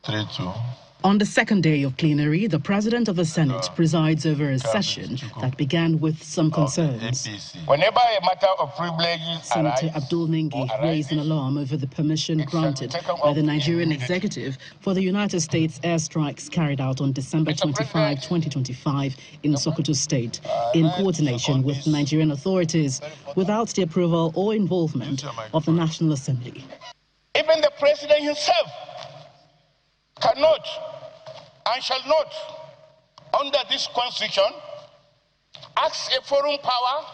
3-2. On the second day of plenary, the President of the Senate presides over a session that began with some concerns. Whenever a matter of privileges Senator Abdul Ningi raised an alarm over the permission granted by the Nigerian executive for the United States airstrikes carried out on December 25, 2025 in Sokoto State, in coordination with Nigerian authorities, without the approval or involvement of the National Assembly. Even the President himself cannot and shall not, under this constitution, ask a foreign power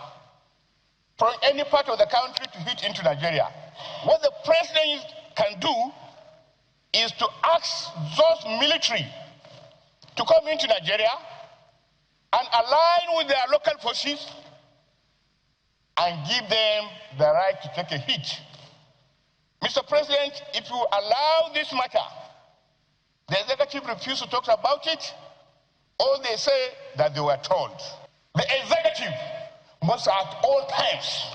from any part of the country to hit into Nigeria. What the president can do is to ask those military to come into Nigeria and align with their local forces and give them the right to take a hit. Mr. President, if you allow this matter, the executive refused to talk about it, or they say that they were told. The executive must at all times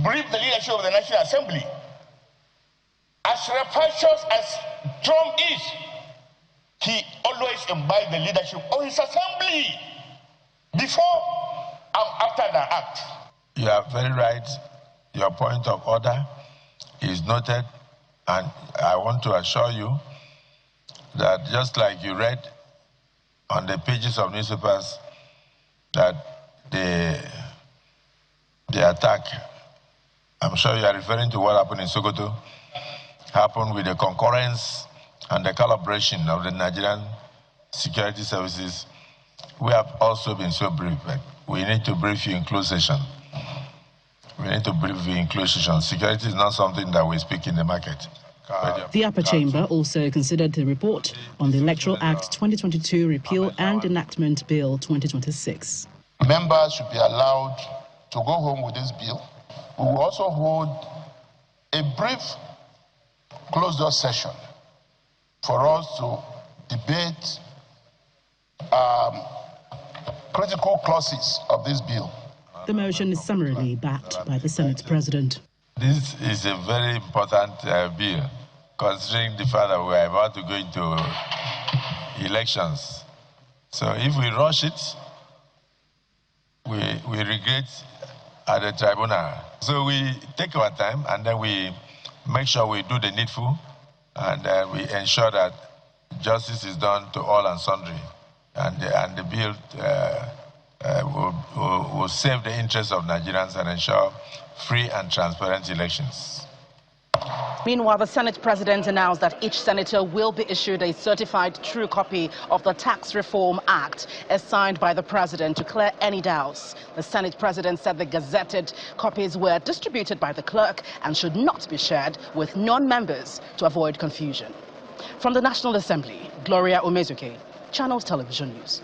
brief the leadership of the National Assembly. As rapacious as Trump is, he always imbibes the leadership of his assembly before and after the act. You are very right. Your point of order is noted, and I want to assure you that just like you read on the pages of newspapers that the attack, I'm sure you are referring to what happened in Sokoto, happened with the concurrence and the collaboration of the Nigerian security services. We have also been so brief. We need to brief you in closed session. We need to brief you in closed session. Security is not something that we speak in the market. The upper chamber also considered the report on the Electoral Act 2022 Repeal and Enactment Bill 2026. Members should be allowed to go home with this bill. We will also hold a brief closed-door session for us to debate critical clauses of this bill. The motion is summarily backed by the Senate President. This is a very important bill, considering the fact that we are about to go into elections. So if we rush it, we regret at the tribunal. So we take our time and then we make sure we do the needful and we ensure that justice is done to all and sundry. And the bill will save the interests of Nigerians and ensure free and transparent elections. Meanwhile, the Senate President announced that each senator will be issued a certified true copy of the Tax Reform Act as signed by the President to clear any doubts. The Senate President said the gazetted copies were distributed by the clerk and should not be shared with non-members to avoid confusion. From the National Assembly, Gloria Omezuke, Channels Television News.